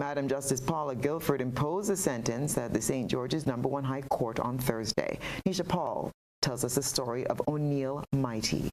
Madam Justice Paula Guilford imposed the sentence at the St. George's No. 1 High Court on Thursday. Nisha Paul tells us the story of O'Neill Mighty.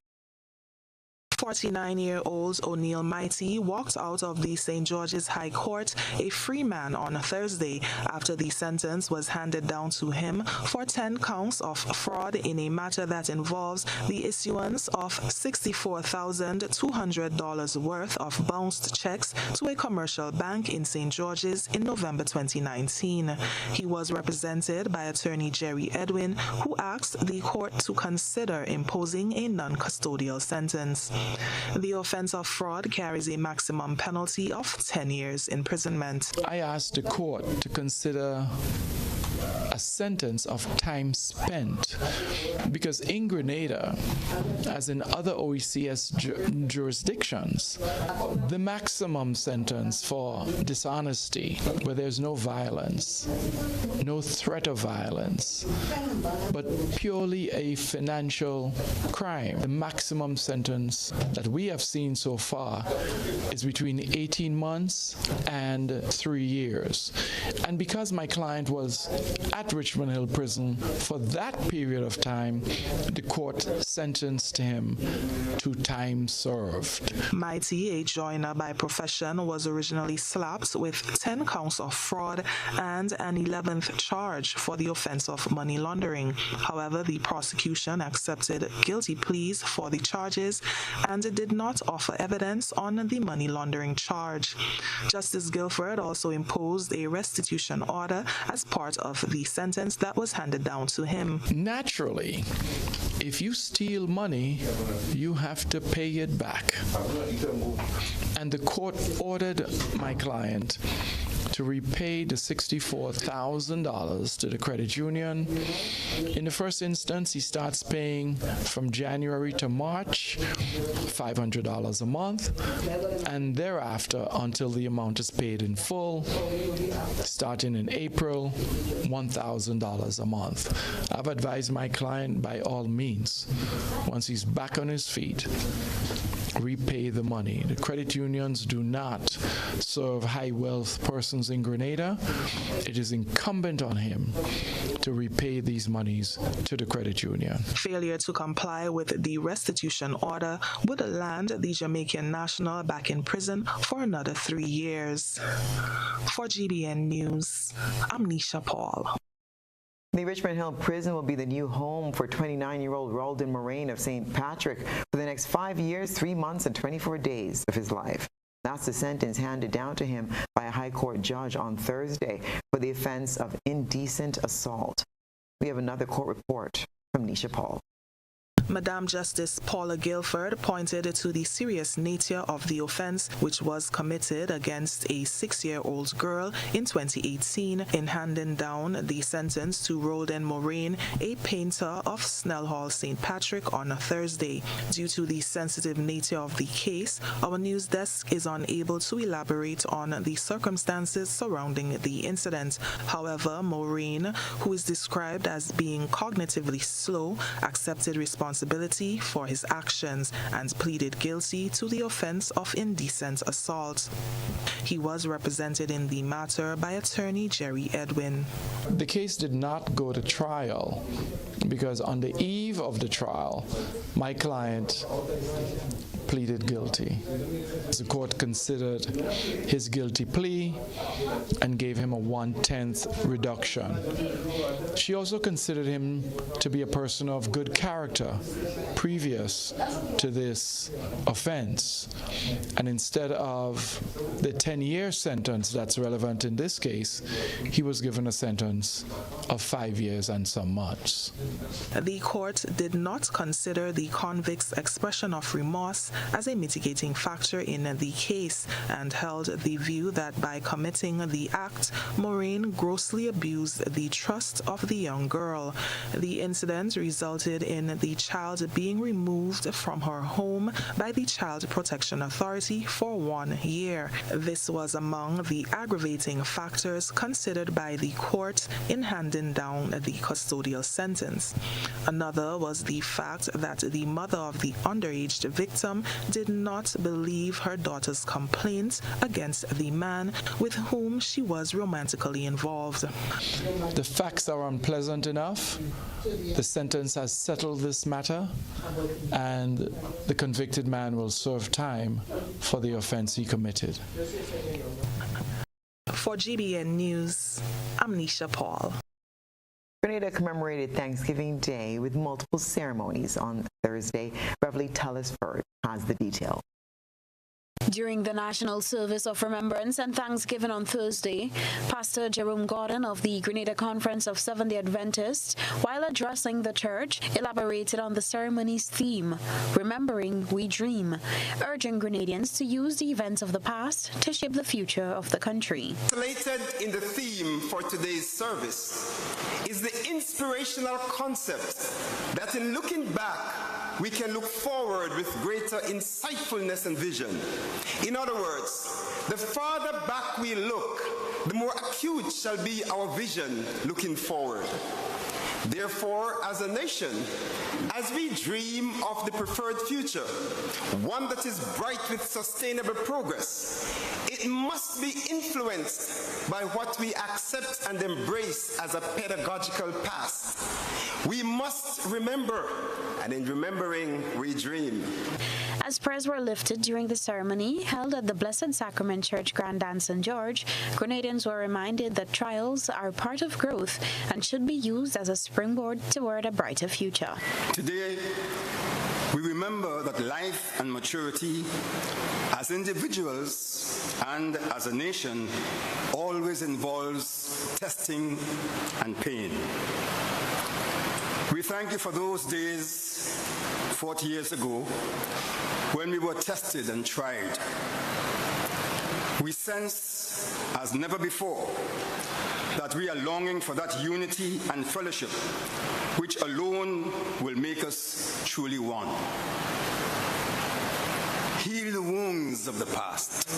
49-year-old O'Neill Mighty walked out of the St. George's High Court a free man on Thursday after the sentence was handed down to him for 10 counts of fraud in a matter that involves the issuance of $64,200 worth of bounced checks to a commercial bank in St. George's in November 2019. He was represented by attorney Jerry Edwin, who asked the court to consider imposing a non-custodial sentence. The offense of fraud carries a maximum penalty of 10 years imprisonment. I asked the court to consider a sentence of time spent because in Grenada, as in other OECS jurisdictions, the maximum sentence for dishonesty, where there's no violence, no threat of violence, but purely a financial crime, the maximum sentence that we have seen so far is between 18 months and 3 years. And because my client was at Richmond Hill Prison for that period of time, the court sentenced him to time served. Mighty, a joiner by profession, was originally slapped with 10 counts of fraud and an 11th charge for the offense of money laundering. However, the prosecution accepted guilty pleas for the charges and did not offer evidence on the money laundering charge. Justice Guilford also imposed a restitution order as part of the sentence that was handed down to him. Naturally, if you steal money, you have to pay it back. And the court ordered my client to repay the $64,000 to the credit union. In the first instance, he starts paying from January to March, $500 a month, and thereafter until the amount is paid in full, starting in April, $1,000 a month. I've advised my client by all means, once he's back on his feet, repay the money. The credit unions do not serve high wealth persons in Grenada. It is incumbent on him to repay these monies to the credit union. Failure to comply with the restitution order would land the Jamaican national back in prison for another 3 years. For GBN News, I'm Nisha Paul. The Richmond Hill Prison will be the new home for 29-year-old Ralden Moraine of St. Patrick for the next 5 years, 3 months, and 24 days of his life. That's the sentence handed down to him by a high court judge on Thursday for the offense of indecent assault. We have another court report from Nisha Paul. Madam Justice Paula Guilford pointed to the serious nature of the offense, which was committed against a 6-year-old girl in 2018, in handing down the sentence to Ralden Moraine, a painter of Snell Hall, St. Patrick, on a Thursday. Due to the sensitive nature of the case, our news desk is unable to elaborate on the circumstances surrounding the incident. However, Moraine, who is described as being cognitively slow, accepted responsibility for his actions and pleaded guilty to the offense of indecent assault. He was represented in the matter by attorney Jerry Edwin. The case did not go to trial because on the eve of the trial, my client pleaded guilty. The court considered his guilty plea and gave him a 1/10 reduction. She also considered him to be a person of good character previous to this offense. And instead of the 10-year sentence that's relevant in this case, he was given a sentence of 5 years and some months. The court did not consider the convict's expression of remorse as a mitigating factor in the case and held the view that by committing the act, Moraine grossly abused the trust of the young girl. The incident resulted in the child being removed from her home by the Child Protection Authority for 1 year. This was among the aggravating factors considered by the court in handing down the custodial sentence. Another was the fact that the mother of the underage victim did not believe her daughter's complaints against the man with whom she was romantically involved. The facts are unpleasant enough. The sentence has settled this matter, and the convicted man will serve time for the offense he committed. For GBN News, I'm Nisha Paul. Grenada commemorated Thanksgiving Day with multiple ceremonies on Thursday. Beverly Tellisford has the detail. During the National Service of Remembrance and Thanksgiving on Thursday, Pastor Jerome Gordon of the Grenada Conference of Seventh-day Adventists, while addressing the church, elaborated on the ceremony's theme, Remembering We Dream, urging Grenadians to use the events of the past to shape the future of the country. Related in the theme for today's service is the inspirational concept that in looking back, we can look forward with greater insightfulness and vision. In other words, the farther back we look, the more acute shall be our vision looking forward. Therefore, as a nation, as we dream of the preferred future, one that is bright with sustainable progress, it must be influenced by what we accept and embrace as a pedagogical past. We must remember, and in remembering, we dream. As prayers were lifted during the ceremony held at the Blessed Sacrament Church Grand Dance St. George, Grenadians were reminded that trials are part of growth and should be used as a springboard toward a brighter future. Today, we remember that life and maturity as individuals and as a nation always involves testing and pain. We thank you for those days 40 years ago when we were tested and tried. We sense, as never before, that we are longing for that unity and fellowship which alone will make us truly one. Heal the wounds of the past.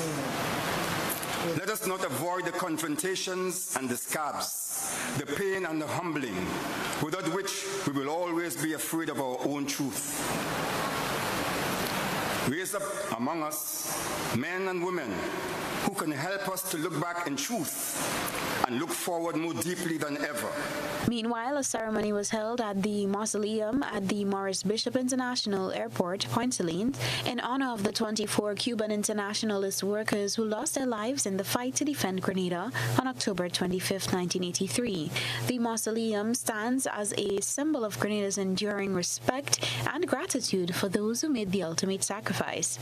Let us not avoid the confrontations and the scabs, the pain and the humbling, without which we will always be afraid of our own truth. Raise up among us men and women who can help us to look back in truth and look forward more deeply than ever. Meanwhile, a ceremony was held at the mausoleum at the Morris Bishop International Airport, Point Salines, in honor of the 24 Cuban internationalist workers who lost their lives in the fight to defend Grenada on October 25, 1983. The mausoleum stands as a symbol of Grenada's enduring respect and gratitude for those who made the ultimate sacrifice.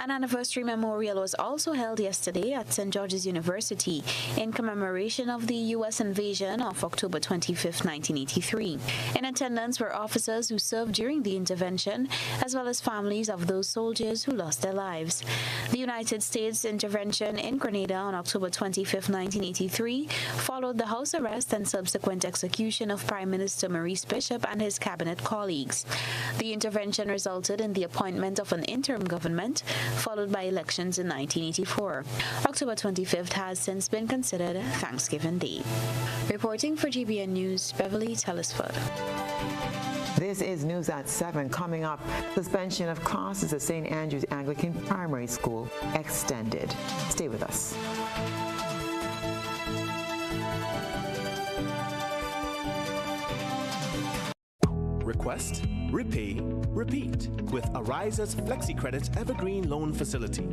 An anniversary memorial was also held yesterday at St. George's University in commemoration of the U.S. invasion of October 25, 1983. In attendance were officers who served during the intervention, as well as families of those soldiers who lost their lives. The United States intervention in Grenada on October 25, 1983, followed the house arrest and subsequent execution of Prime Minister Maurice Bishop and his cabinet colleagues. The intervention resulted in the appointment of an interim government, followed by elections in 1984. October 25th has since been considered Thanksgiving Day. Reporting for GBN News, Beverly Tellisford. This is News at 7. Coming up, suspension of classes at St. Andrew's Anglican Primary School extended. Stay with us. Request, repay, repeat with Ariza's FlexiCredit Evergreen Loan Facility.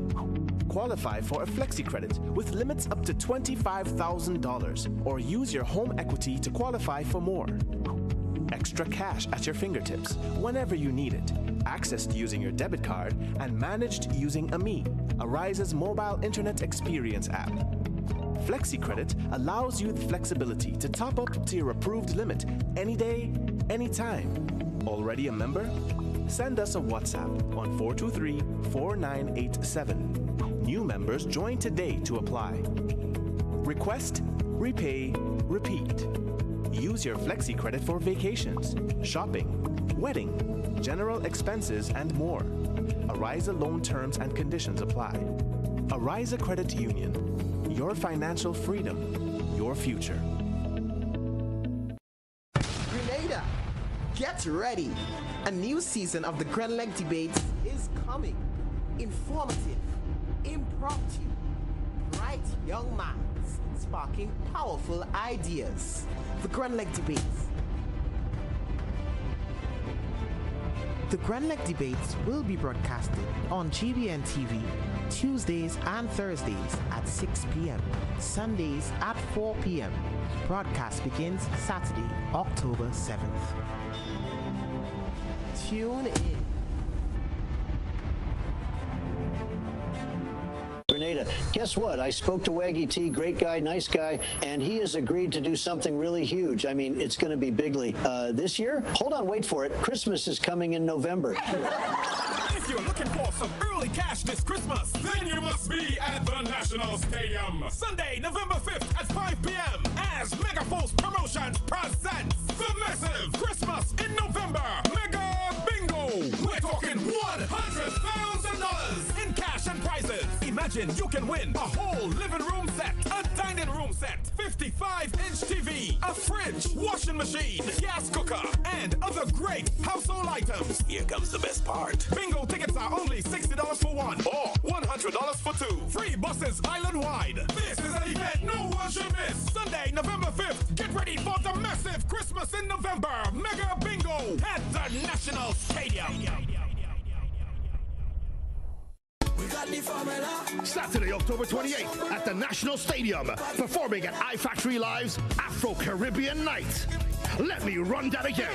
Qualify for a FlexiCredit with limits up to $25,000 or use your home equity to qualify for more. Extra cash at your fingertips whenever you need it, accessed using your debit card and managed using AMI, Ariza's mobile internet experience app. FlexiCredit allows you the flexibility to top up to your approved limit any day, anytime. Already a member? Send us a WhatsApp on 423-4987. New members join today to apply. Request, repay, repeat. Use your FlexiCredit for vacations, shopping, wedding, general expenses, and more. Ariza loan terms and conditions apply. Ariza Credit Union. Your financial freedom, your future. Grenada, get ready. A new season of the Grenleg debates is coming. Informative, impromptu, bright young minds sparking powerful ideas. The Grand Leg Debates. The Grand Leg Debates will be broadcasted on GBN TV Tuesdays and Thursdays at 6 p.m., Sundays at 4 p.m. Broadcast begins Saturday, October 7th. Tune in. Grenada. Guess what? I spoke to Waggy T, great guy, nice guy, and he has agreed to do something really huge. I mean, it's going to be bigly. This year? Hold on, wait for it. Christmas is coming in November. If you're looking for some early cash this Christmas, then you must be at the National Stadium. Sunday, November 5th at 5 p.m. as Megaforce Promotions presents the massive Christmas in November Mega Bingo. We're talking $100,000 in cash and prizes. Imagine you can win a whole living room set, a dining room set, 55-inch TV, a fridge, washing machine, gas cooker, and other great household items. Here comes the best part. Bingo tickets are only $60 for one or $100 for two. Free buses island-wide. This is an event no one should miss. Sunday, November 5th. Get ready for the massive Christmas in November Mega Bingo at the National Stadium. Saturday, October 28th at the National Stadium, performing at iFactory Live's Afro-Caribbean Night. Let me run that again.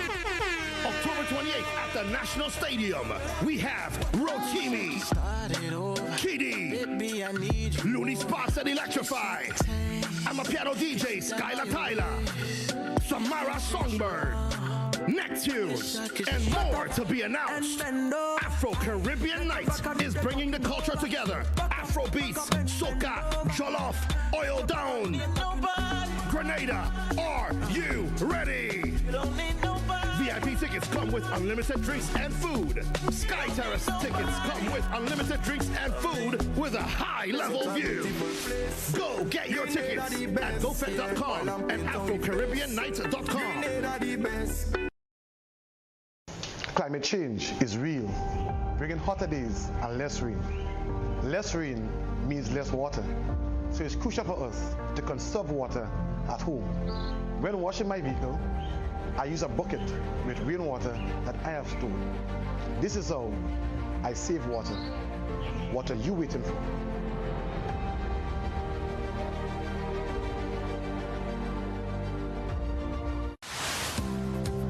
October 28th at the National Stadium, we have Rotimi, Kiddy, Looney Spots and Electrify, I'm a piano DJ, Skylar Tyler, Samara Songbird, Neptunes, and more to be announced. Afro-Caribbean Night is bringing the culture together. Afro beats, soca, jollof, oil down. Grenada, are you ready? VIP tickets come with unlimited drinks and food. Sky Terrace tickets come with unlimited drinks and food with a high-level view. Go get your tickets at gofet.com and afrocaribbeannight.com. Climate change is real, bringing hotter days and less rain. Less rain means less water, so it's crucial for us to conserve water at home. When washing my vehicle, I use a bucket with rainwater that I have stored. This is how I save water. What are you waiting for?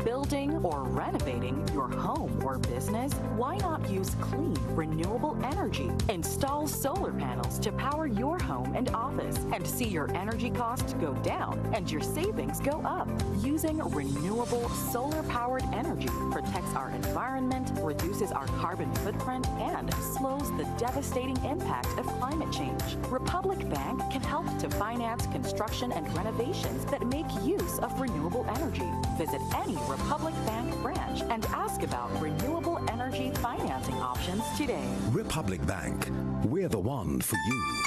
Building or renovating your home or business? Why not use clean, renewable energy? Install solar panels to power your home and office and see your energy costs go down and your savings go up. Using renewable solar-powered energy protects our environment, reduces our carbon footprint, and slows the devastating impact of climate change. Republic Bank can help to finance construction and renovations that make use of renewable energy. Visit any Republic Bank branch and ask about renewable energy financing options today. Republic Bank, we're the one for you.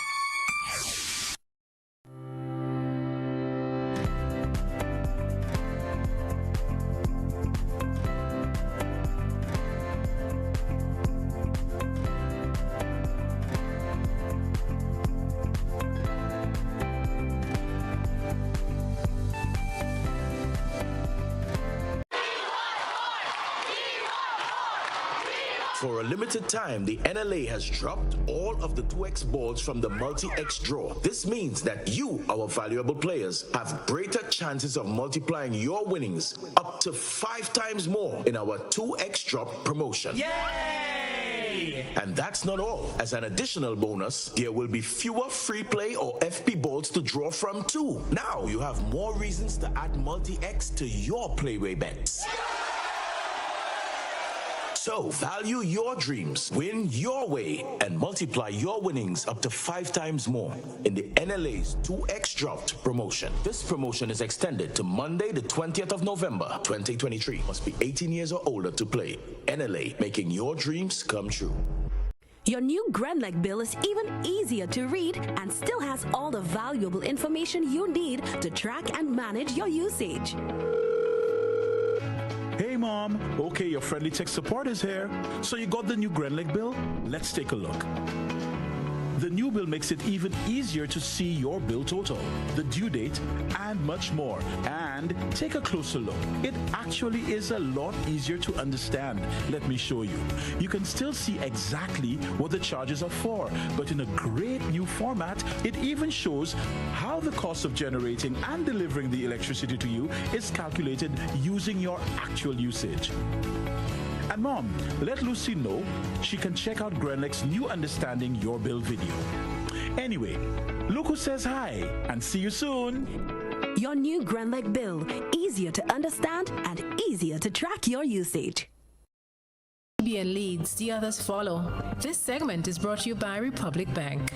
For a limited time, the NLA has dropped all of the 2X balls from the multi-X draw. This means that you, our valuable players, have greater chances of multiplying your winnings up to 5 times more in our 2X drop promotion. Yay! And that's not all. As an additional bonus, there will be fewer free play or FP balls to draw from too. Now you have more reasons to add multi-X to your playway bets. So, value your dreams, win your way, and multiply your winnings up to 5 times more in the NLA's 2X Dropped promotion. This promotion is extended to Monday, the 20th of November, 2023. Must be 18 years or older to play. NLA, making your dreams come true. Your new Grand Leg bill is even easier to read and still has all the valuable information you need to track and manage your usage. Hey Mom. Okay, your friendly tech support is here. So you got the new Grenlec bill? Let's take a look. The new bill makes it even easier to see your bill total, the due date, and much more. And take a closer look. It actually is a lot easier to understand. Let me show you. You can still see exactly what the charges are for, but in a great new format, it even shows how the cost of generating and delivering the electricity to you is calculated using your actual usage. And Mom, let Lucy know she can check out Grenlec's new Understanding Your Bill video. Anyway, look who says hi, and see you soon. Your new Grenlec bill, easier to understand and easier to track your usage. GBN leads, the others follow. This segment is brought to you by Republic Bank.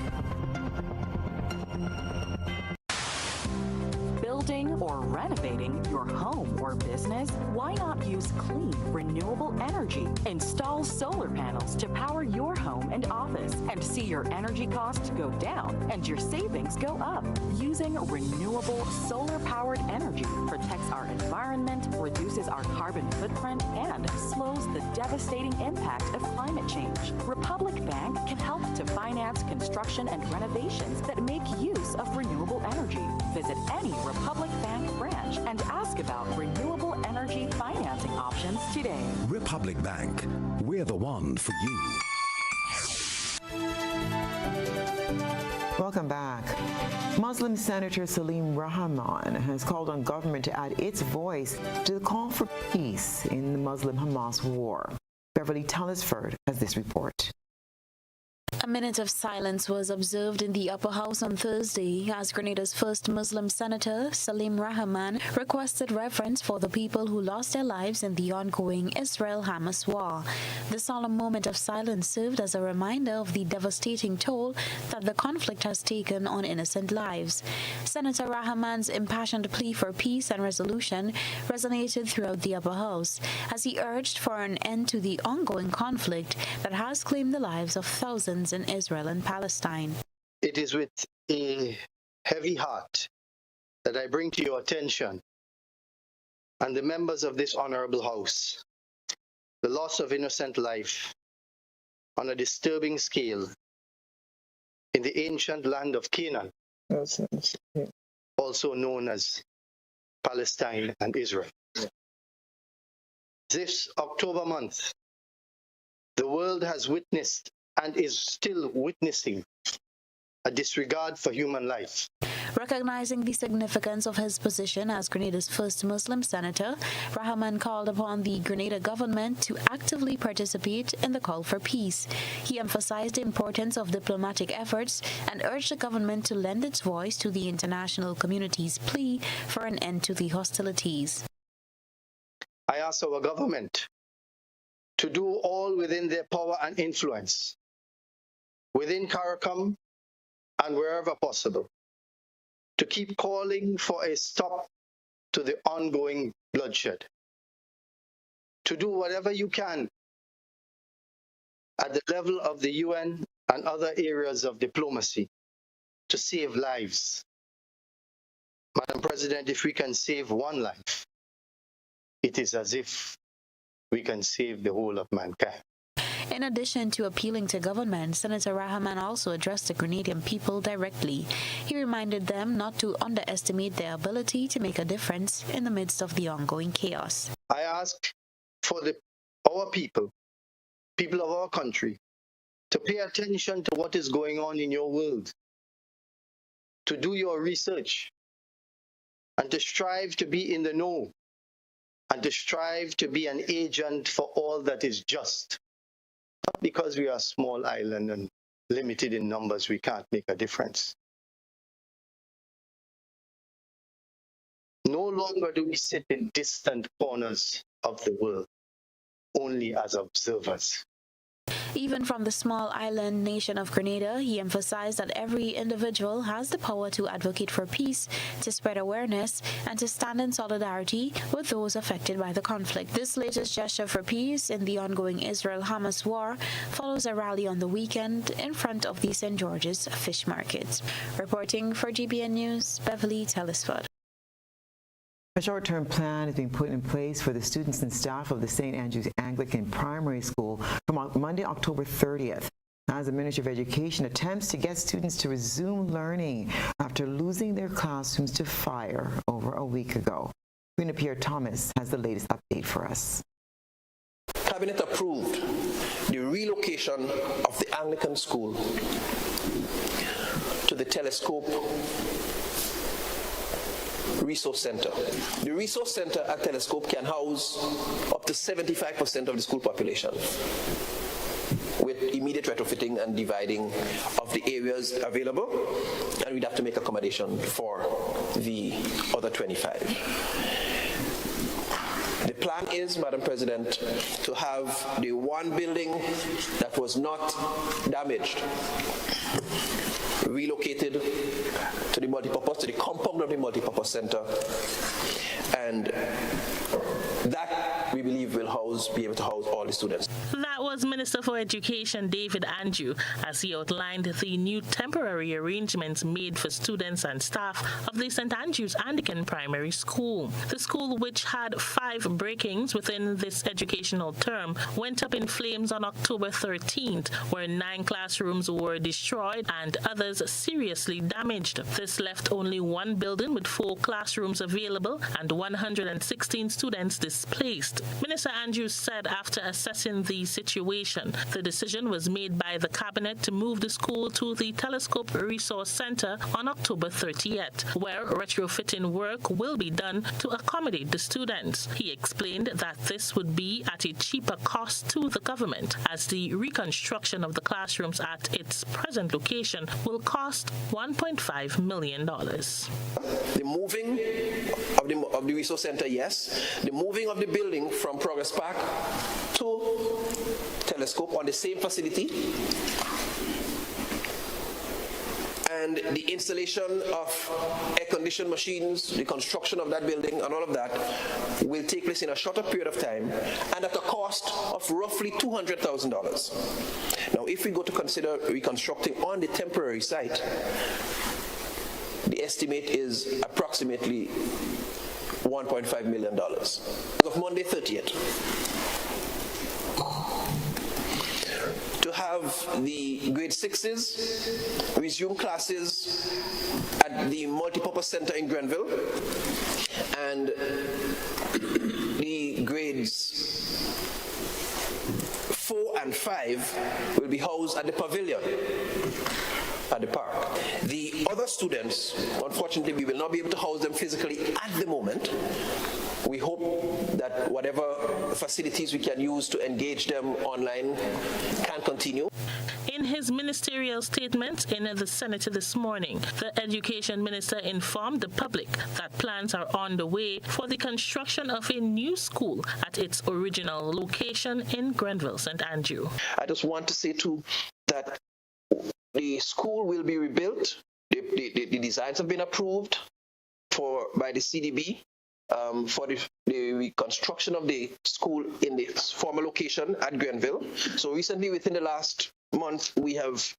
Building or renovating your home or business? Why not use clean, renewable energy? Install solar panels to power your home and office and see your energy costs go down and your savings go up. Using renewable solar-powered energy protects our environment, reduces our carbon footprint, and slows the devastating impact of climate change. Republic Bank can help to finance construction and renovations that make use of renewable energy. Visit any Republic Bank branch and ask about renewable energy financing options today. Republic Bank, we're the one for you. Welcome back. Muslim Senator Salim Rahman has called on government to add its voice to the call for peace in the Muslim-Hamas war. Beverly Tellisford has this report. A minute of silence was observed in the upper house on Thursday as Grenada's first Muslim senator, Salim Rahman, requested reverence for the people who lost their lives in the ongoing Israel-Hamas war. The solemn moment of silence served as a reminder of the devastating toll that the conflict has taken on innocent lives. Senator Rahman's impassioned plea for peace and resolution resonated throughout the upper house as he urged for an end to the ongoing conflict that has claimed the lives of thousands in Israel and Palestine. It is with a heavy heart that I bring to your attention and the members of this honorable house the loss of innocent life on a disturbing scale in the ancient land of Canaan, also known as Palestine and Israel. This October month, the world has witnessed and is still witnessing a disregard for human life. Recognizing the significance of his position as Grenada's first Muslim senator, Rahman called upon the Grenada government to actively participate in the call for peace. He emphasized the importance of diplomatic efforts and urged the government to lend its voice to the international community's plea for an end to the hostilities. I ask our government to do all within their power and influence, within CARICOM and wherever possible, to keep calling for a stop to the ongoing bloodshed, to do whatever you can at the level of the UN and other areas of diplomacy to save lives. Madam President, if we can save one life, it is as if we can save the whole of mankind. In addition to appealing to government, Senator Rahman also addressed the Grenadian people directly. He reminded them not to underestimate their ability to make a difference in the midst of the ongoing chaos. I ask for our people of our country, to pay attention to what is going on in your world, to do your research, and to strive to be in the know, and to strive to be an agent for all that is just. Not because we are a small island and limited in numbers, we can't make a difference. No longer do we sit in distant corners of the world, only as observers. Even from the small island nation of Grenada, he emphasized that every individual has the power to advocate for peace, to spread awareness, and to stand in solidarity with those affected by the conflict. This latest gesture for peace in the ongoing Israel-Hamas war follows a rally on the weekend in front of the St. George's Fish Market. Reporting for GBN News, Beverly Tellisford. A short-term plan is being put in place for the students and staff of the St. Andrew's Anglican Primary School from Monday, October 30th, as the Ministry of Education attempts to get students to resume learning after losing their classrooms to fire over a week ago. Rena Pierre-Thomas has the latest update for us. Cabinet approved the relocation of the Anglican School to the Telescope Resource Center. The Resource Center at Telescope can house up to 75% of the school population, with immediate retrofitting and dividing of the areas available, and we'd have to make accommodation for the other 25. The plan is, Madam President, to have the one building that was not damaged relocated to the multipurpose, to the compound of the multipurpose center, and that we believe will be able to house all the students. That was Minister for Education David Andrew as he outlined the new temporary arrangements made for students and staff of the St. Andrew's Anglican Primary School. The school, which had 5 break-ins within this educational term, went up in flames on October 13th, where 9 classrooms were destroyed and others seriously damaged. This left only one building with 4 classrooms available and 116 students displaced. Minister Andrews said after assessing the situation, the decision was made by the Cabinet to move the school to the Telescope Resource Center on October 30th, where retrofitting work will be done to accommodate the students. He explained that this would be at a cheaper cost to the government, as the reconstruction of the classrooms at its present location will cost $1.5 million. The moving of the resource center, yes. The moving of the building from Progress Park to Telescope on the same facility, and the installation of air-conditioned machines, the construction of that building and all of that will take place in a shorter period of time and at a cost of roughly $200,000. Now, if we go to consider reconstructing on the temporary site, the estimate is approximately $1.5 million. As of Monday 30th, to have the grade 6s resume classes at the multipurpose center in Grenville, and the grades 4 and 5 will be housed at the pavilion at the park. The other students, unfortunately, we will not be able to house them physically at the moment. We hope that whatever facilities we can use to engage them online can continue. In his ministerial statement in the Senate this morning, the Education Minister informed the public that plans are on the way for the construction of a new school at its original location in Grenville, St. Andrew. I just want to say too that the school will be rebuilt. The designs have been approved by the CDB for the reconstruction of the school in the former location at Grenville. So recently, within the last month, we have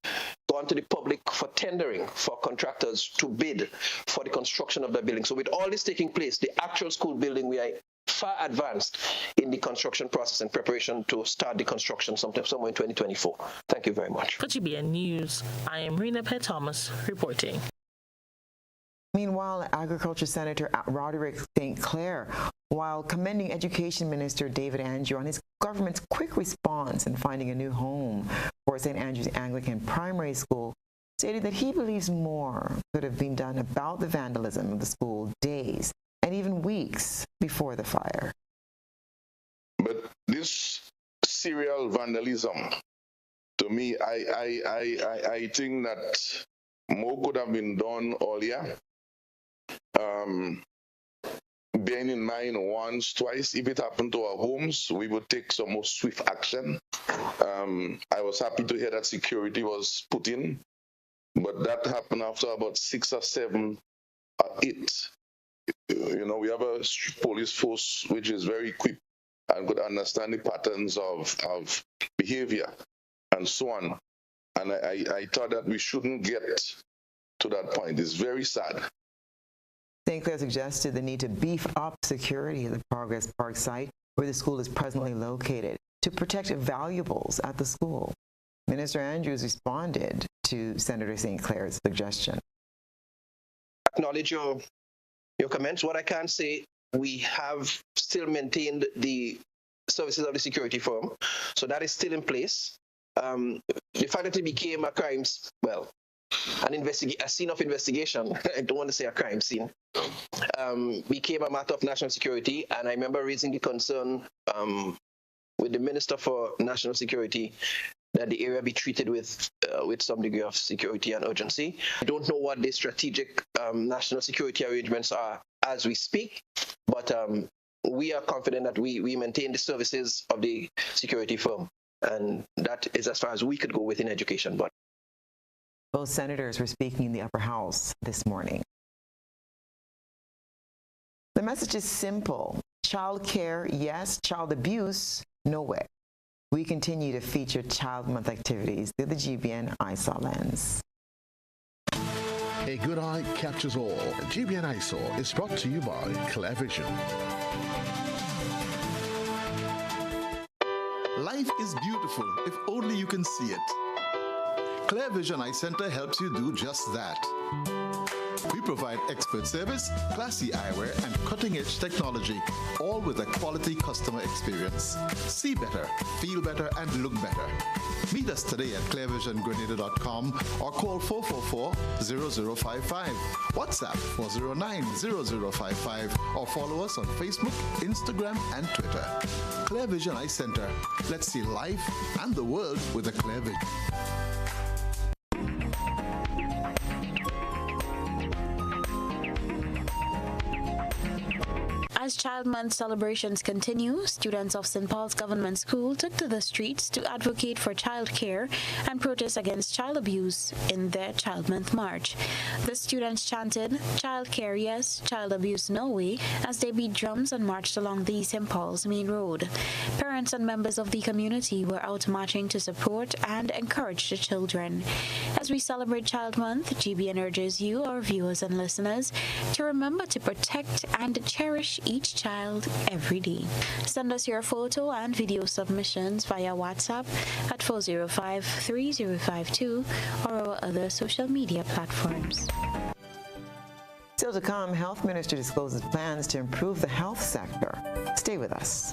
gone to the public for tendering for contractors to bid for the construction of the building. So with all this taking place, the actual school building, we are far advanced in the construction process and preparation to start the construction somewhere in 2024. Thank you very much. For GBN News, I am Rena Thomas reporting. Meanwhile, Agriculture Senator Roderick St. Clair, while commending Education Minister David Andrew on his government's quick response in finding a new home for St. Andrew's Anglican Primary School, stated that he believes more could have been done about the vandalism of the school days and even weeks before the fire. But this serial vandalism, to me, I think that more could have been done earlier. Bearing in mind once, twice, if it happened to our homes, we would take some more swift action. I was happy to hear that security was put in, but that happened after about 6 or 7 or 8. You know, we have a police force which is very quick and could understand the patterns of behavior and so on. And I thought that we shouldn't get to that point. It's very sad. St. Clair suggested the need to beef up security at the Progress Park site where the school is presently located to protect valuables at the school. Minister Andrews responded to Senator St. Clair's suggestion. Acknowledge your comments. What I can say, we have still maintained the services of the security firm, so that is still in place. The fact that it became a crime, well, a scene of investigation, I don't want to say a crime scene, became a matter of national security, and I remember raising the concern with the Minister for National Security that the area be treated with some degree of security and urgency. I don't know what the strategic national security arrangements are as we speak, but we are confident that we maintain the services of the security firm, and that is as far as we could go within education. But both senators were speaking in the upper house this morning. The message is simple. Child care, yes. Child abuse, no way. We continue to feature Child Month activities through the GBN ISAW lens. A good eye captures all. GBN ISAW is brought to you by Clair Vision. Life is beautiful if only you can see it. Clair Vision Eye Center helps you do just that. We provide expert service, classy eyewear, and cutting-edge technology, all with a quality customer experience. See better, feel better, and look better. Meet us today at clairvisiongrenada.com or call 444-0055, WhatsApp 409-0055, or follow us on Facebook, Instagram, and Twitter. Clair Vision Eye Center. Let's see life and the world with a clear vision. As Child Month celebrations continue, students of St. Paul's Government School took to the streets to advocate for child care and protest against child abuse in their Child Month March. The students chanted, "Child care yes, child abuse no way," as they beat drums and marched along the St. Paul's main road. Parents and members of the community were out marching to support and encourage the children. As we celebrate Child Month, GBN urges you, our viewers and listeners, to remember to protect and cherish each child every day. Send us your photo and video submissions via WhatsApp at 405-3052 or our other social media platforms. Still to come, Health Minister discloses plans to improve the health sector. Stay with us.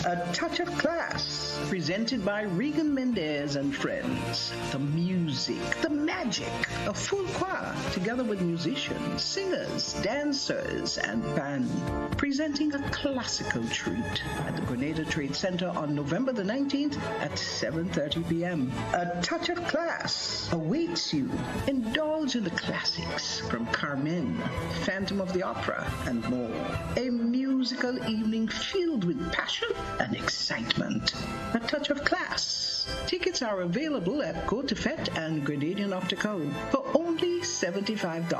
A Touch of Class, presented by Regan Mendez and Friends. The music, the magic, a full choir, together with musicians, singers, dancers, and band, presenting a classical treat at the Grenada Trade Center on November the 19th at 7:30 p.m. A Touch of Class awaits you. Indulge in the classics from Carmen, Phantom of the Opera, and more. A musical evening filled with passion and excitement. A Touch of Class. Tickets are available at Go-To-Fet and Grenadian Optical for only $75.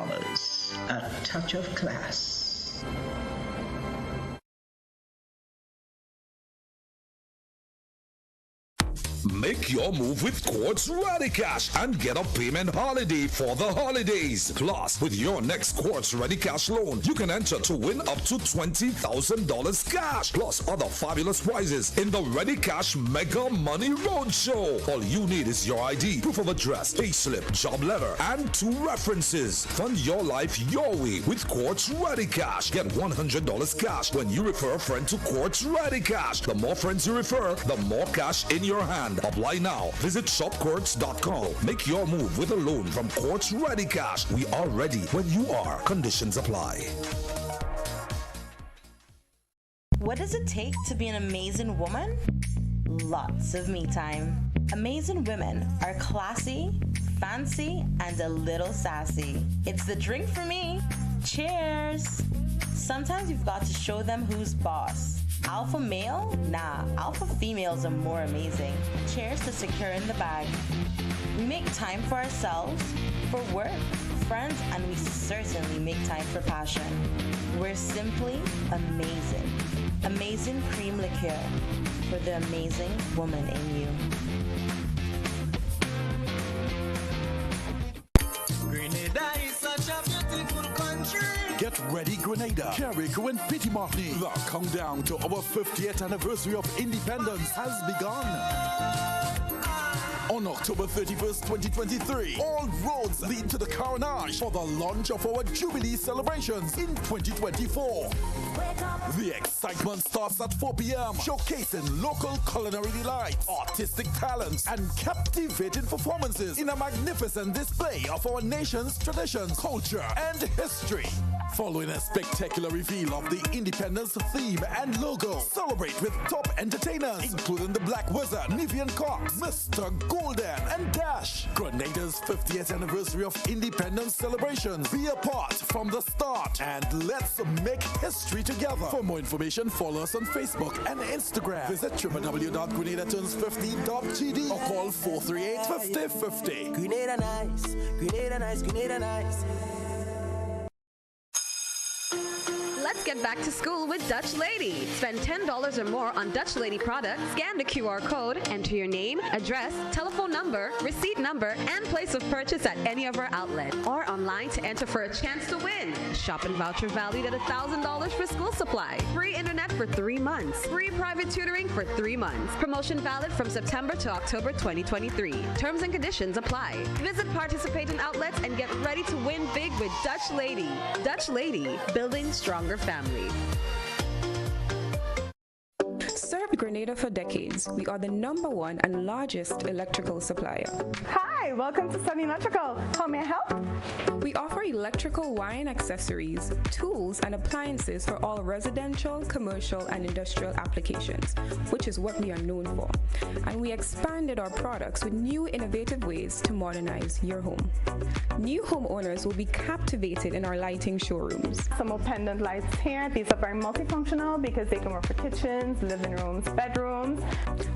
A Touch of Class. Make your move with Quartz Ready Cash and get a payment holiday for the holidays. Plus, with your next Quartz Ready Cash loan, you can enter to win up to $20,000 cash, plus other fabulous prizes in the Ready Cash Mega Money Roadshow. All you need is your ID, proof of address, payslip, job letter, and 2 references. Fund your life your way with Quartz Ready Cash. Get $100 cash when you refer a friend to Quartz Ready Cash. The more friends you refer, the more cash in your hand. Apply now. Visit shopquartz.com. Make your move with a loan from Quartz Ready Cash. We are ready when you are. Conditions apply. What does it take to be an amazing woman? Lots of me time. Amazing women are classy, fancy, and a little sassy. It's the drink for me. Cheers! Sometimes you've got to show them who's boss. Alpha male? Nah, alpha females are more amazing. Cheers to securing the bag. We make time for ourselves, for work, friends, and we certainly make time for passion. We're simply amazing. Amazing cream liqueur for the amazing woman in you. Grenada, Carrick, and Petit Martini. The countdown to our 50th anniversary of independence has begun. On October 31st, 2023, all roads lead to the Carnage for the launch of our Jubilee celebrations in 2024. The excitement starts at 4 p.m., showcasing local culinary delights, artistic talents, and captivating performances in a magnificent display of our nation's traditions, culture, and history. Following a spectacular reveal of the Independence theme and logo, celebrate with top entertainers, including the Black Wizard, Nivian Cox, Mr. Golden, and Dash. Grenada's 50th anniversary of independence celebrations. Be a part from the start and let's make history together. For more information, follow us on Facebook and Instagram. Visit www.grenadaturns50.gd or call 438-5050. Grenada nice, Grenada nice, Grenada nice. Let's get back to school with Dutch Lady. Spend $10 or more on Dutch Lady products, scan the QR code, enter your name, address, telephone number, receipt number, and place of purchase at any of our outlets or online to enter for a chance to win. Shopping voucher valued at $1,000 for school supply. Free internet for 3 months. Free private tutoring for 3 months. Promotion valid from September to October 2023. Terms and conditions apply. Visit participating outlets and get ready to win big with Dutch Lady. Dutch Lady, building stronger family. Served Grenada for decades. We are the #1 and largest electrical supplier. Hi, welcome to Sunny Electrical. How may I help? We offer electrical wiring accessories, tools, and appliances for all residential, commercial, and industrial applications, which is what we are known for. And we expanded our products with new innovative ways to modernize your home. New homeowners will be captivated in our lighting showrooms. Some more pendant lights here. These are very multifunctional because they can work for kitchens, living rooms, bedrooms.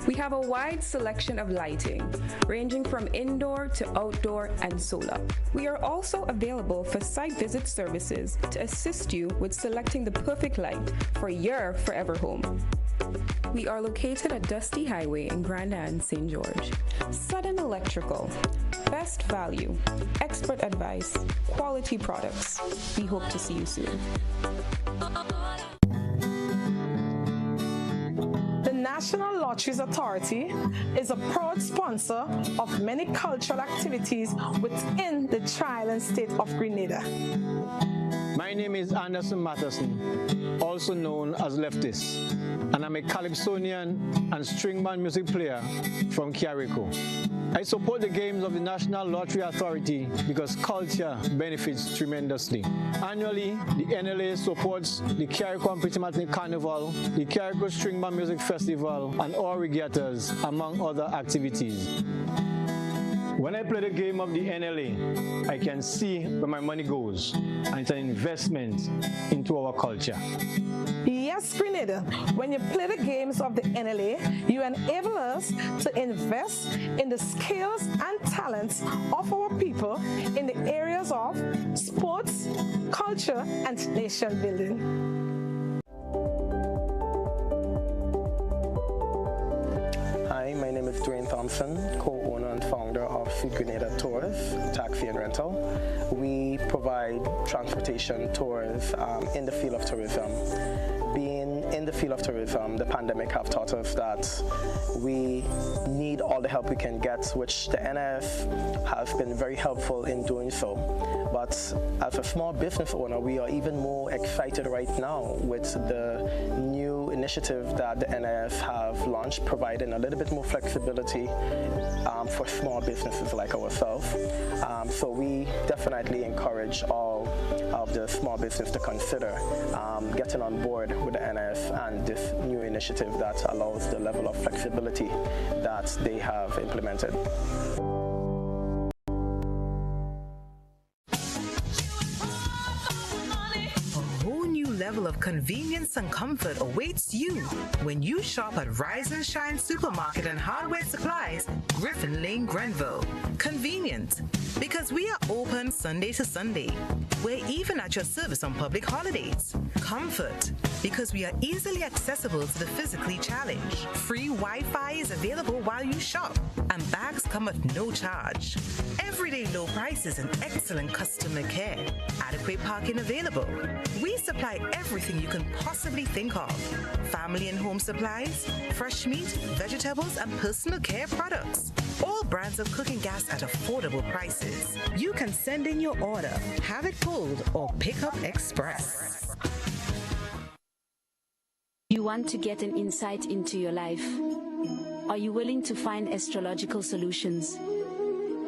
We have a wide selection of lighting, ranging from indoor to outdoor and solar. We are also available for site visit services to assist you with selecting the perfect light for your forever home. We are located at Dusty Highway in Grand Anne, St. George. Sudden Electrical. Best value, expert advice, quality products. We hope to see you soon. The National Lotteries Authority is a proud sponsor of many cultural activities within the Tri-Island state of Grenada. My name is Anderson Matterson, also known as Leftist, and I'm a calypsonian and string band music player from Carrico. I support the games of the National Lottery Authority because culture benefits tremendously. Annually, the NLA supports the Carrico and Petit Martini Carnival, the Carrico String Band Music Festival, and all regattas, among other activities. When I play the game of the NLA, I can see where my money goes, and it's an investment into our culture. Yes, Grenada, when you play the games of the NLA, you enable us to invest in the skills and talents of our people in the areas of sports, culture, and nation building. Hi, my name is Dwayne Thompson, co-owner and founder of Grenada Tours, Taxi and Rental. We provide transportation tours in the field of tourism. Being in the field of tourism, the pandemic have taught us that we need all the help we can get, which the NIF has been very helpful in doing so. But as a small business owner, we are even more excited right now with the new initiative that the NIF have launched, providing a little bit more flexibility for small businesses like ourselves. So we definitely encourage all of the small business to consider getting on board with the NIF and this new initiative that allows the level of flexibility that they have implemented. feel of convenience and comfort awaits you when you shop at Rise and Shine Supermarket and Hardware Supplies, Griffin Lane, Grenville. Convenient, because we are open Sunday to Sunday. We're even at your service on public holidays. Comfort, because we are easily accessible to the physically challenged. Free Wi-Fi is available while you shop, and bags come at no charge. Everyday low prices and excellent customer care. Adequate parking available. We supply everything you can possibly think of. Family and home supplies, fresh meat, vegetables, and personal care products. All brands of cooking gas at affordable prices. You can send in your order, have it pulled, or pick up express. You want to get an insight into your life? Are you willing to find astrological solutions?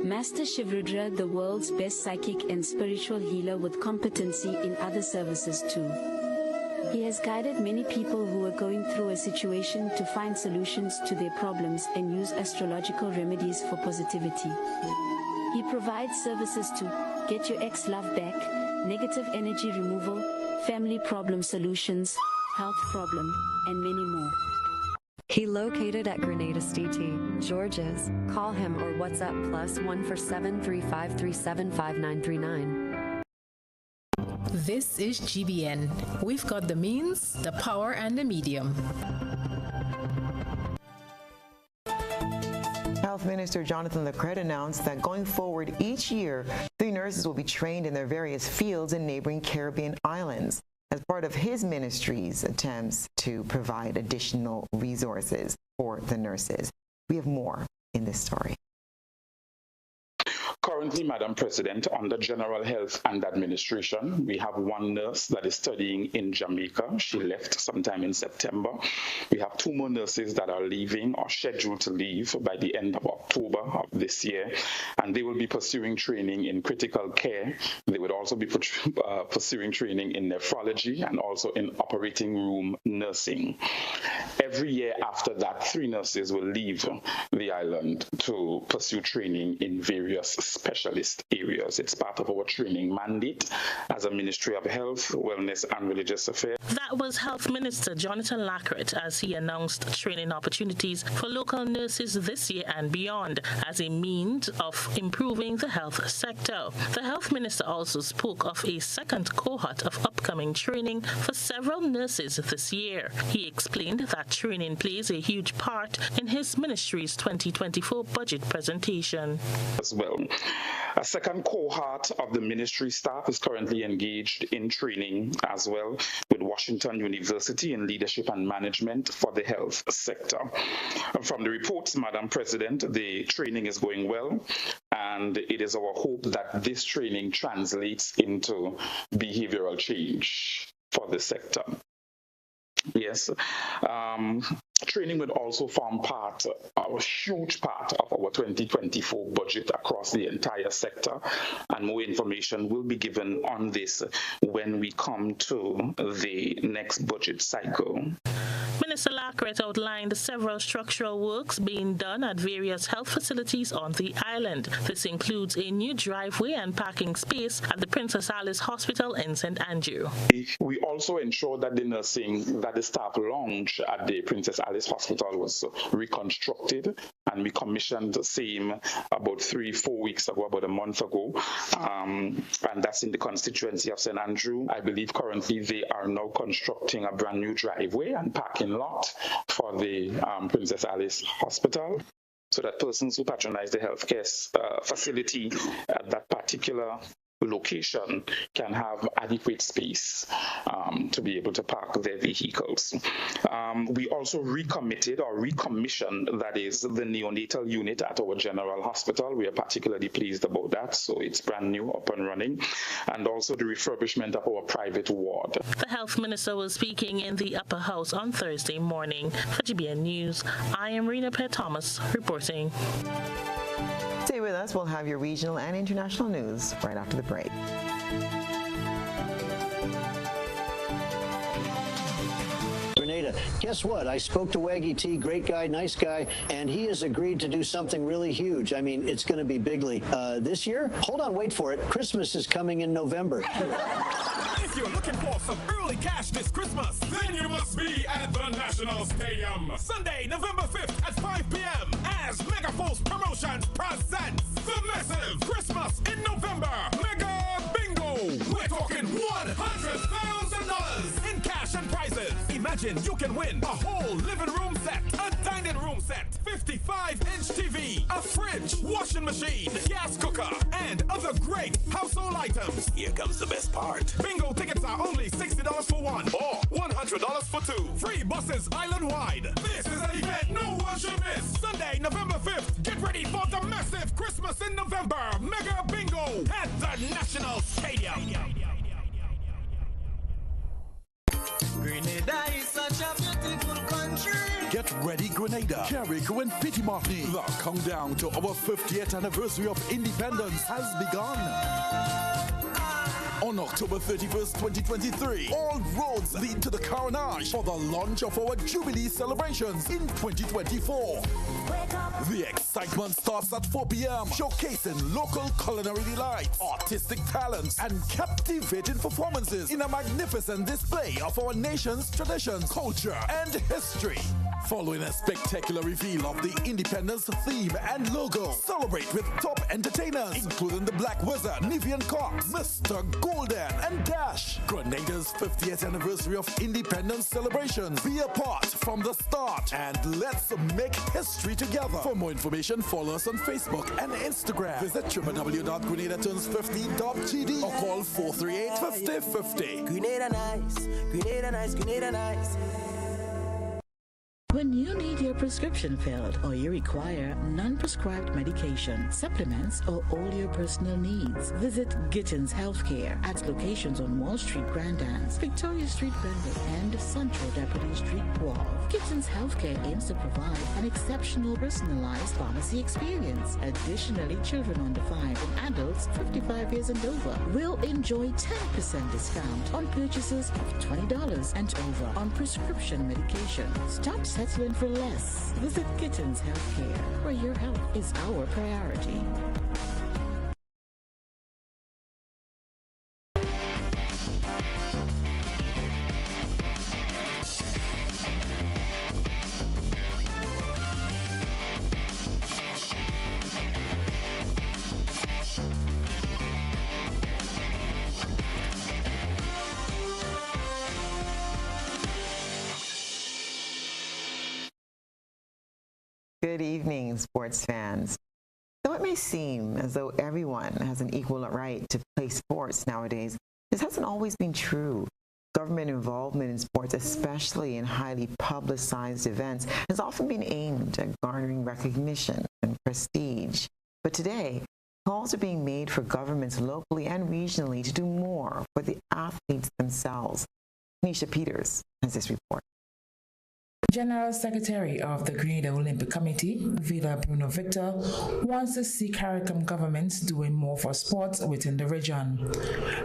Master Shivrudra, the world's best psychic and spiritual healer with competency in other services too. He has guided many people who are going through a situation to find solutions to their problems and use astrological remedies for positivity. He provides services to get your ex-love back, negative energy removal, family problem solutions, health problem, and many more. He located at Grenada STT, George's. Call him or WhatsApp +1 for 735375939. This is GBN. We've got the means, the power, and the medium. Health Minister Jonathan Lacrette announced that going forward each year, 3 nurses will be trained in their various fields in neighboring Caribbean islands as part of his ministry's attempts to provide additional resources for the nurses. We have more in this story. Currently, Madam President, under General Health and Administration, we have 1 nurse that is studying in Jamaica. She left sometime in September. We have 2 more nurses that are leaving or scheduled to leave by the end of October of this year, and they will be pursuing training in critical care. They would also be pursuing training in nephrology and also in operating room nursing. Every year after that, 3 nurses will leave the island to pursue training in various specialist areas. It's part of our training mandate as a Ministry of Health, Wellness and Religious Affairs. That was Health Minister Jonathan Lacrette as he announced training opportunities for local nurses this year and beyond as a means of improving the health sector. The Health Minister also spoke of a second cohort of upcoming training for several nurses this year. He explained that training plays a huge part in his ministry's 2024 budget presentation. As well, a second cohort of the ministry staff is currently engaged in training as well with Washington University in leadership and management for the health sector. From the reports, Madam President, the training is going well, and it is our hope that this training translates into behavioral change for the sector. Yes. Training would also form a huge part of our 2024 budget across the entire sector, and more information will be given on this when we come to the next budget cycle. Minister Lacrette outlined several structural works being done at various health facilities on the island. This includes a new driveway and parking space at the Princess Alice Hospital in St. Andrew. We also ensured that the nursing, that the staff lounge at the Princess Alice Hospital was reconstructed, and we commissioned the same about 3-4 weeks ago, about a month ago, and that's in the constituency of St. Andrew. I believe currently they are now constructing a brand new driveway and parking lot for the Princess Alice Hospital, so that persons who patronize the healthcare facility at that particular location can have adequate space to be able to park their vehicles. We also recommissioned, that is, the neonatal unit at our general hospital. We are particularly pleased about that, so it's brand new, up and running, and also the refurbishment of our private ward. The health minister was speaking in the upper house on Thursday morning. For GBN News, I am Rena Pear Thomas reporting. Stay with us. We'll have your regional and international news right after the break. Grenada, guess what? I spoke to Waggy T, great guy, nice guy, and he has agreed to do something really huge. I mean, it's going to be bigly. This year, hold on, wait for it. Christmas is coming in November. If you're looking for some early cash this Christmas, then you must be at the National Stadium. Sunday, November 5th at 5 p.m. as Megaforce Promotions presents the massive Christmas in November Mega Bingo. We're talking $100,000 in cash and prizes. Imagine you can win a whole living room set, a dining room set, 55-inch TV, a fridge, washing machine, gas cooker, and other great household items. Here comes the best part. Bingo tickets are only $60 for one or $100 for two. Free buses island-wide. This is an event no one should miss. Sunday, November 5th. Get ready for the massive Christmas in November Mega Bingo at the National Stadium. Grenada is such a beautiful country. Get ready, Grenada, Carrick, and Petty Martini. The countdown to our 50th anniversary of independence has begun. On October 31st, 2023, all roads lead to the Carnage for the launch of our Jubilee celebrations in 2024. The excitement starts at 4 p.m., showcasing local culinary delights, artistic talents, and captivating performances in a magnificent display of our nation's traditions, culture, and history. Following a spectacular reveal of the Independence theme and logo, celebrate with top entertainers, including the Black Wizard, Nivian Cox, Mr. Golden, and Dash. Grenada's 50th anniversary of independence celebrations. Be a part from the start, and let's make history together. For more information, follow us on Facebook and Instagram. Visit www.grenadaturns50.gd or call 438-5050. Grenada nice, Grenada nice, Grenada nice. When you need your prescription filled or you require non-prescribed medication, supplements, or all your personal needs, visit Gittins Healthcare at locations on Wall Street, Grand Anse, Victoria Street, Grenville, and Central Deputy Street, Wharf. Gittins Healthcare aims to provide an exceptional personalized pharmacy experience. Additionally, children under 5 and adults 55 years and over will enjoy 10% discount on purchases of $20 and over on prescription medication. Stop settling for less. Visit Gittins Healthcare, where your health is our priority. Good evening, sports fans. Though it may seem as though everyone has an equal right to play sports nowadays, this hasn't always been true. Government involvement in sports, especially in highly publicized events, has often been aimed at garnering recognition and prestige. But today, calls are being made for governments locally and regionally to do more for the athletes themselves. Nisha Peters has this report. General Secretary of the Grenada Olympic Committee, Vida Bruno Victor, wants to see CARICOM governments doing more for sports within the region.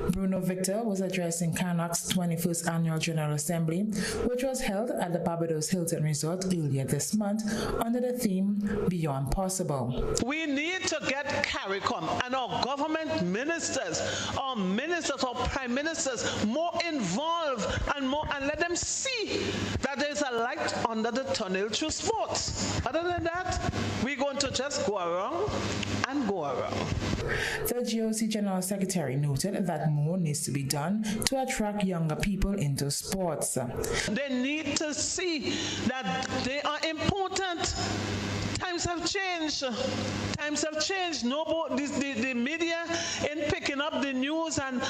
Bruno Victor was addressing CANOC's 21st Annual General Assembly, which was held at the Barbados Hilton Resort earlier this month under the theme Beyond Possible. We need to get CARICOM and our government ministers, our ministers, our prime ministers more involved and let them see that there's a light under the tunnel through sports. Other than that, we're going to just go around and go around. The GOC General Secretary noted that more needs to be done to attract younger people into sports. They need to see that they are important. Times have changed. Times have changed. The media ain't picking up the news and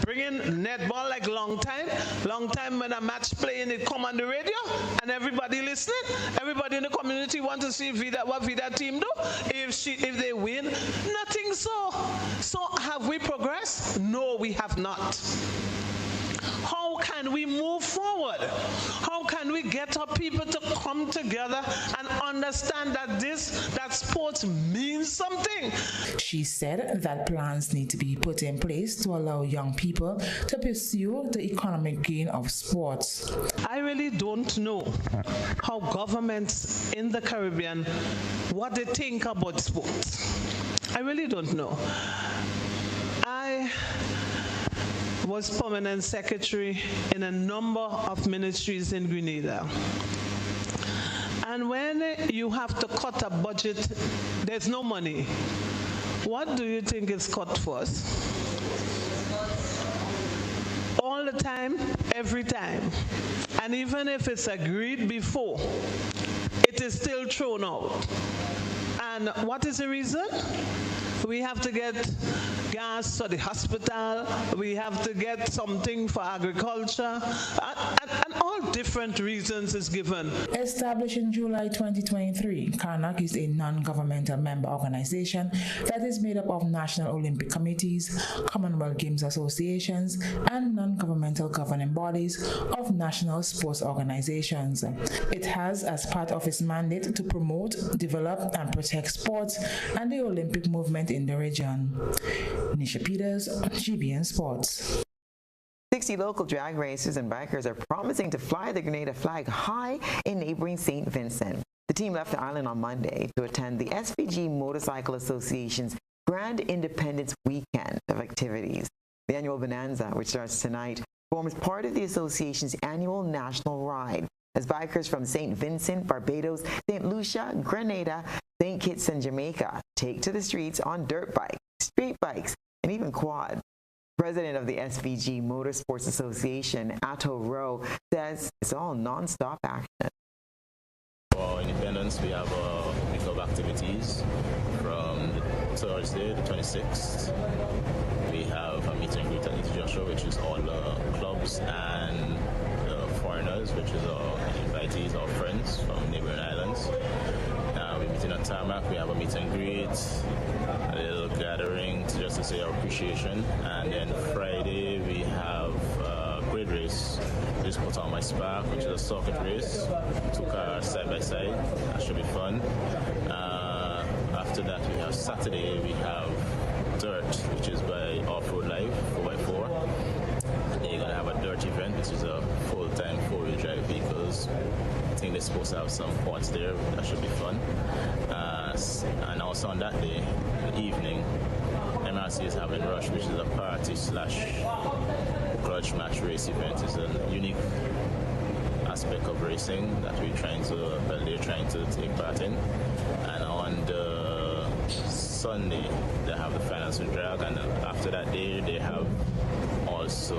bringing netball like long time. Long time when a match playing, it come on the radio and everybody listening. Everybody in the community want to see what Vida team do. If they win, nothing so. So have we progressed? No, we have not. How can we move forward? How can we get our people to come together and understand that sports means something? She said that plans need to be put in place to allow young people to pursue the economic gain of sports. I really don't know how governments in the Caribbean, what they think about sports. I really don't know. was permanent secretary in a number of ministries in Grenada. And when you have to cut a budget, there's no money. What do you think is cut first? All the time, every time. And even if it's agreed before, it is still thrown out. And what is the reason? We have to get gas for the hospital, we have to get something for agriculture, and all different reasons is given. Established in July 2023, CARNAC is a non-governmental member organization that is made up of national Olympic committees, Commonwealth Games associations, and non-governmental governing bodies of national sports organizations. It has as part of its mandate to promote, develop, and protect sports and the Olympic movement in the region. Nisha Peters, GBN Sports. 60 local drag racers and bikers are promising to fly the Grenada flag high in neighboring St. Vincent. The team left the island on Monday to attend the SVG Motorcycle Association's Grand Independence Weekend of activities. The annual Bonanza, which starts tonight, forms part of the association's annual national ride, as bikers from St. Vincent, Barbados, St. Lucia, Grenada, St. Kitts, and Jamaica take to the streets on dirt bikes, street bikes, and even quads. President of the SVG Motorsports Association, Atto Rowe, says it's all non-stop action. For Independence, we have a week of activities from Thursday, the 26th. We have a meet and greet at Little Joshua, which is all the clubs and the foreigners, which is our invitees, our friends from neighboring islands. We're meeting at Tarmac. We have a meet and greet, a little gathering just to say our appreciation. And then Friday we have a grade race. Just put on my spark, which is a circuit race. 2 cars side by side. That should be fun. After that we have Saturday. We have dirt, which is by Off-Road Live 4x4. And then you're gonna have a dirt event, which is a full-time 4-wheel drive vehicles. I think they're supposed to have some quads there. That should be fun. And also on that day, in the evening, MRC is having Rush, which is a party/grudge match race event. It's a unique aspect of racing that they're trying to take part in. And on the Sunday, they have the finals with drag, and after that day, they have also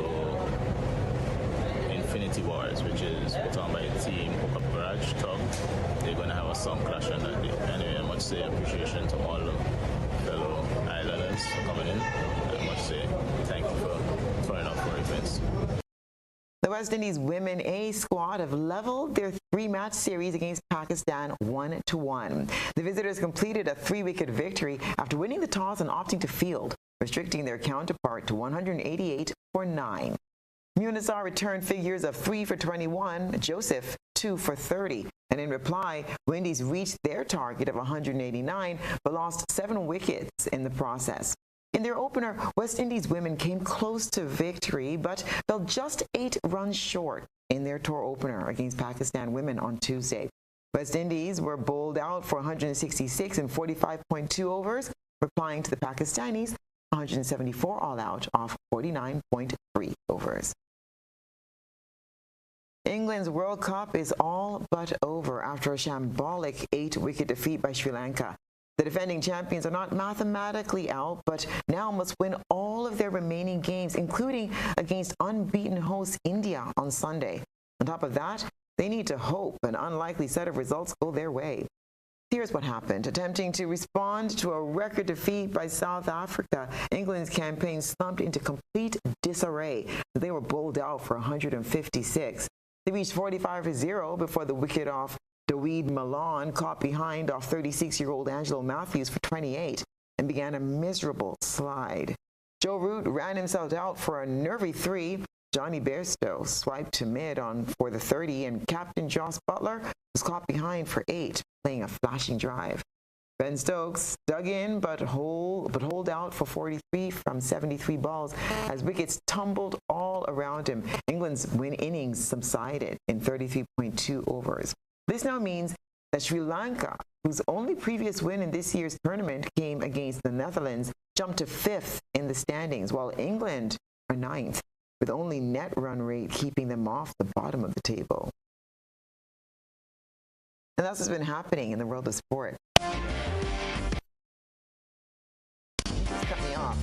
Infinity Wars, which is put on by a team Hook Up Garage Tug. They're going to have a song clash on that day. Anyway, I must say appreciation to all the fellow islanders for coming in. I must say thank you for turning up for events. The West Indies Women A squad have leveled their 3-match series against Pakistan 1-1. The visitors completed a 3-wicket victory after winning the toss and opting to field, restricting their counterpart to 188 for 9. Munisar returned figures of 3 for 21, Joseph 2 for 30, and in reply, Windies reached their target of 189 but lost 7 wickets in the process. In their opener, West Indies women came close to victory but fell just 8 runs short in their tour opener against Pakistan women on Tuesday. West Indies were bowled out for 166 in 45.2 overs, replying to the Pakistanis 174 all out off 49.3 overs. England's World Cup is all but over after a shambolic 8-wicket defeat by Sri Lanka. The defending champions are not mathematically out, but now must win all of their remaining games, including against unbeaten host India on Sunday. On top of that, they need to hope an unlikely set of results go their way. Here's what happened. Attempting to respond to a record defeat by South Africa, England's campaign slumped into complete disarray. They were bowled out for 156. They reached 45 for 0 before the wicket off Daweed Malan caught behind off 36-year-old Angelo Matthews for 28 and began a miserable slide. Joe Root ran himself out for a nervy 3. Johnny Bairstow swiped to mid for the 30, and Captain Joss Butler was caught behind for 8, playing a flashing drive. Ben Stokes dug in but holed out for 43 from 73 balls as wickets tumbled all around him. England's win innings subsided in 33.2 overs. This now means that Sri Lanka, whose only previous win in this year's tournament came against the Netherlands, jumped to 5th in the standings, while England are 9th. with only net run rate keeping them off the bottom of the table. And that's what's been happening in the world of sport. Just cut me off.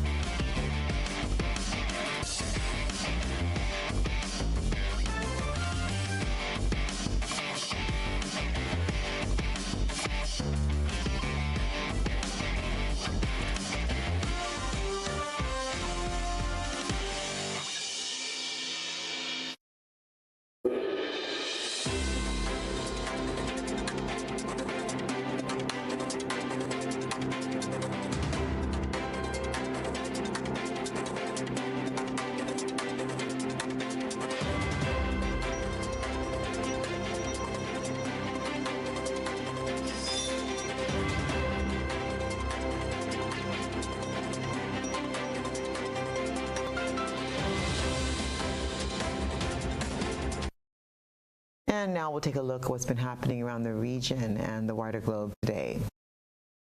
And now we'll take a look at what's been happening around the region and the wider globe today.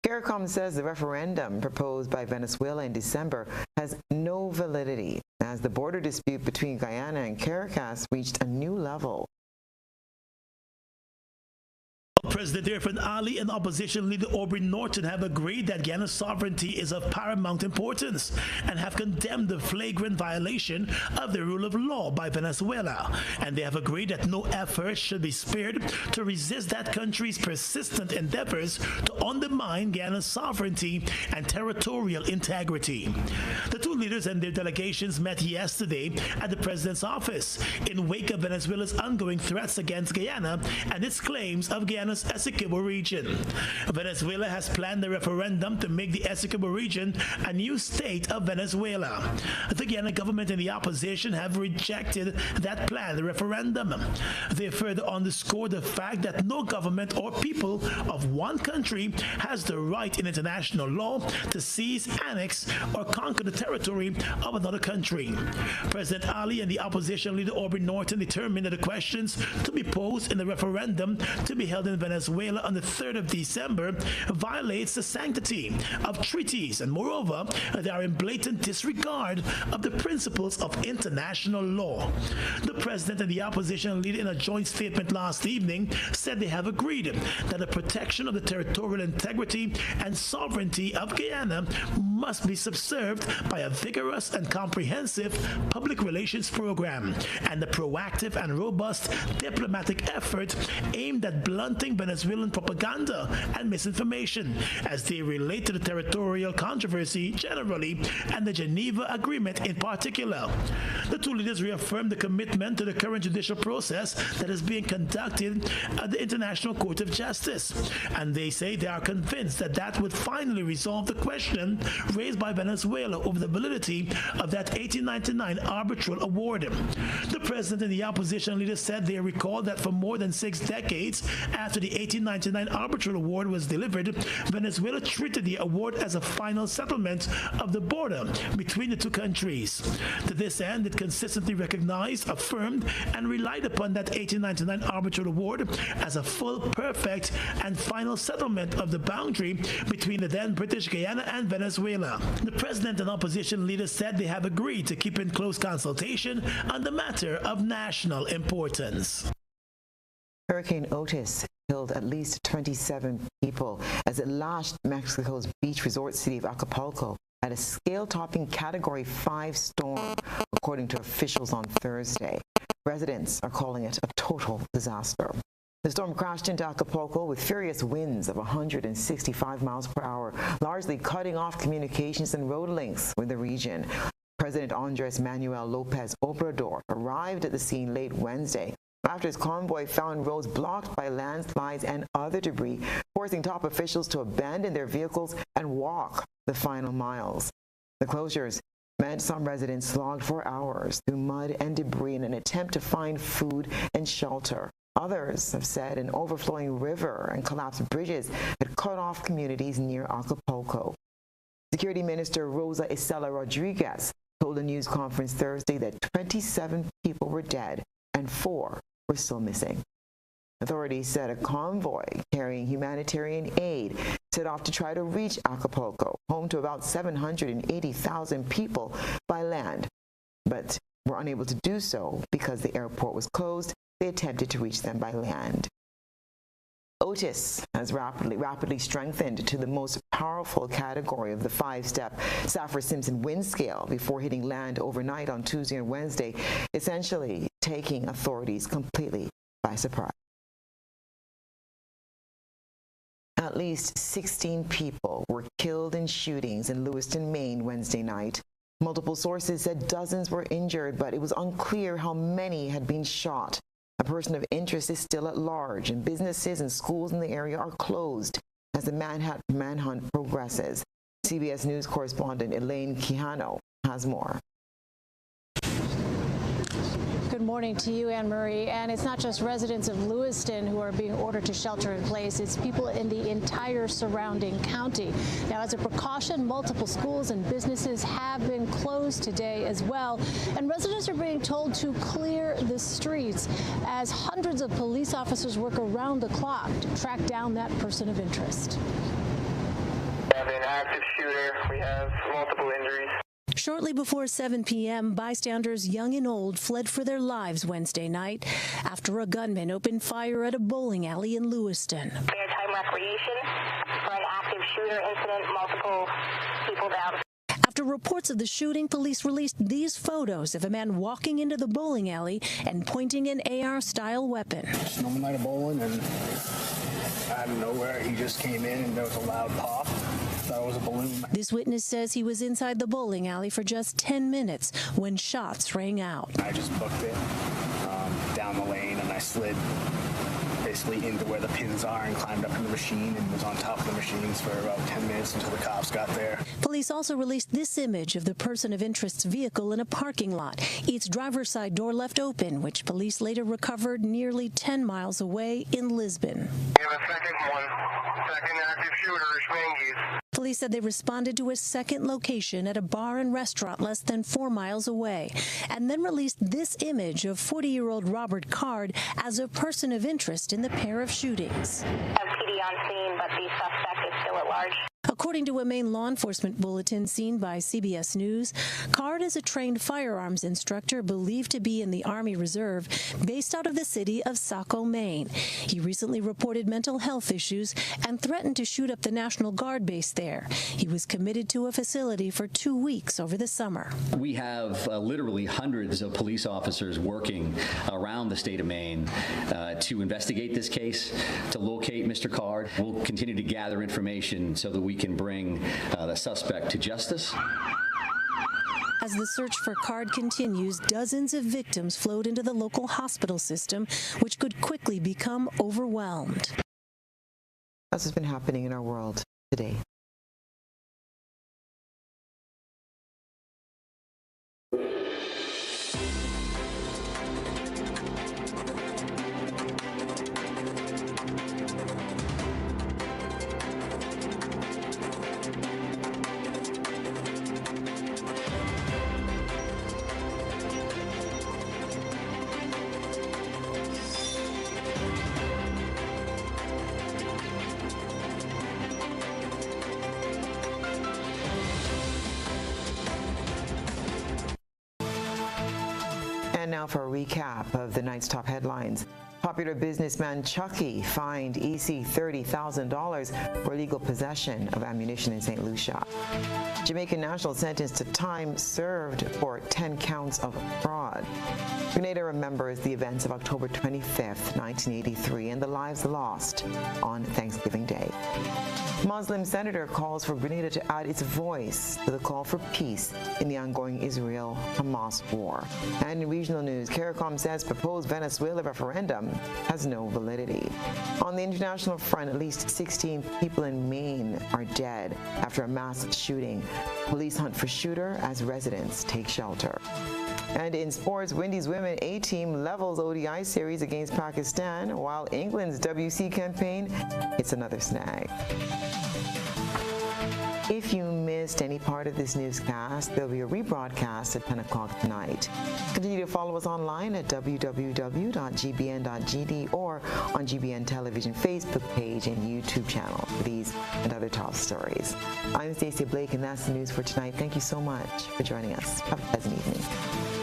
CARICOM says the referendum proposed by Venezuela in December has no validity as the border dispute between Guyana and Caracas reached a new level. President Irfan Ali and opposition leader Aubrey Norton have agreed that Guyana's sovereignty is of paramount importance and have condemned the flagrant violation of the rule of law by Venezuela. And they have agreed that no effort should be spared to resist that country's persistent endeavors to undermine Guyana's sovereignty and territorial integrity. The two leaders and their delegations met yesterday at the president's office in wake of Venezuela's ongoing threats against Guyana and its claims of Guyana's Essequibo region. Venezuela has planned a referendum to make the Essequibo region a new state of Venezuela. The Guyana government and the opposition have rejected that planned referendum. They further underscored the fact that no government or people of one country has the right in international law to seize, annex, or conquer the territory of another country. President Ali and the opposition leader Aubrey Norton determined that the questions to be posed in the referendum to be held in Venezuela on the 3rd of December violates the sanctity of treaties, and moreover, they are in blatant disregard of the principles of international law. The president and the opposition leader in a joint statement last evening said they have agreed that the protection of the territorial integrity and sovereignty of Guyana must be subserved by a vigorous and comprehensive public relations program and a proactive and robust diplomatic effort aimed at blunting Venezuelan propaganda and misinformation as they relate to the territorial controversy generally and the Geneva Agreement in particular. The two leaders reaffirmed the commitment to the current judicial process that is being conducted at the International Court of Justice, and they say they are convinced that that would finally resolve the question raised by Venezuela over the validity of that 1899 arbitral award. The president and the opposition leader said they recall that for more than 6 decades after the 1899 arbitral award was delivered, Venezuela treated the award as a final settlement of the border between the two countries. To this end, it consistently recognized, affirmed, and relied upon that 1899 arbitral award as a full, perfect, and final settlement of the boundary between the then British Guyana and Venezuela. The president and opposition leaders said they have agreed to keep in close consultation on the matter of national importance. Hurricane Otis killed at least 27 people as it lashed Mexico's beach resort city of Acapulco at a scale-topping Category 5 storm, according to officials on Thursday. Residents are calling it a total disaster. The storm crashed into Acapulco with furious winds of 165 miles per hour, largely cutting off communications and road links with the region. President Andres Manuel Lopez Obrador arrived at the scene late Wednesday after his convoy found roads blocked by landslides and other debris, forcing top officials to abandon their vehicles and walk the final miles. The closures meant some residents slogged for hours through mud and debris in an attempt to find food and shelter. Others have said an overflowing river and collapsed bridges had cut off communities near Acapulco. Security Minister Rosa Isela Rodriguez told a news conference Thursday that 27 people were dead and 4 were still missing. Authorities said a convoy carrying humanitarian aid set off to try to reach Acapulco, home to about 780,000 people by land. But were unable to do so because the airport was closed. They attempted to reach them by land. Otis has rapidly strengthened to the most powerful category of the 5-step Saffir-Simpson wind scale before hitting land overnight on Tuesday and Wednesday, essentially taking authorities completely by surprise. At least 16 people were killed in shootings in Lewiston, Maine Wednesday night. Multiple sources said dozens were injured, but it was unclear how many had been shot. A person of interest is still at large, and businesses and schools in the area are closed as the manhunt progresses. CBS News correspondent Elaine Quijano has more. Good morning to you, Anne Marie. And it's not just residents of Lewiston who are being ordered to shelter in place. It's people in the entire surrounding county. Now, as a precaution, multiple schools and businesses have been closed today as well. And residents are being told to clear the streets as hundreds of police officers work around the clock to track down that person of interest. We have an active shooter. We have multiple injuries. Shortly before 7 p.m., bystanders young and old fled for their lives Wednesday night after a gunman opened fire at a bowling alley in Lewiston. Airtime recreation for an active shooter incident, multiple people down. After reports of the shooting, police released these photos of a man walking into the bowling alley and pointing an AR-style weapon. Just normal night of bowling, and out of nowhere, he just came in and there was a loud pop. Thought it was a balloon. This witness says he was inside the bowling alley for just 10 minutes when shots rang out. I just booked it down the lane, and I slid basically into where the pins are and climbed up in the machine and was on top of the machines for about 10 minutes until the cops got there. Police also released this image of the person of interest's vehicle in a parking lot, its driver's side door left open, which police later recovered nearly 10 miles away in Lisbon. We have a second active shooter, Schwangies. Police said they responded to a second location at a bar and restaurant less than 4 miles away, and then released this image of 40-year-old Robert Card as a person of interest in the pair of shootings. PD on scene, but the suspect is still at large. According to a Maine law enforcement bulletin seen by CBS News, Card is a trained firearms instructor believed to be in the Army Reserve based out of the city of Saco, Maine. He recently reported mental health issues and threatened to shoot up the National Guard base there. He was committed to a facility for 2 weeks over the summer. We have literally hundreds of police officers working around the state of Maine to investigate this case, to locate Mr. Card. We'll continue to gather information so that we can bring the suspect to justice. As the search for Card continues, dozens of victims flowed into the local hospital system, which could quickly become overwhelmed. That's what's been happening in our world today. And now for a recap of the night's top headlines. Popular businessman Chucky fined EC $30,000 for illegal possession of ammunition in St. Lucia. Jamaican national sentenced to time served for 10 counts of fraud. Grenada remembers the events of October 25th, 1983 and the lives lost on Thanksgiving Day. Muslim senator calls for Grenada to add its voice to the call for peace in the ongoing Israel-Hamas war. And in regional news, CARICOM says proposed Venezuela referendum has no validity. On the international front, at least 16 people in Maine are dead after a mass shooting. Police hunt for shooter as residents take shelter. And in sports, Windies Women A-Team levels ODI series against Pakistan, while England's WC campaign hits another snag. If you missed any part of this newscast, there'll be a rebroadcast at 10 o'clock tonight. Continue to follow us online at www.gbn.gd or on GBN Television Facebook page and YouTube channel for these and other top stories. I'm Stasia Blake, and that's the news for tonight. Thank you so much for joining us. Have a pleasant evening.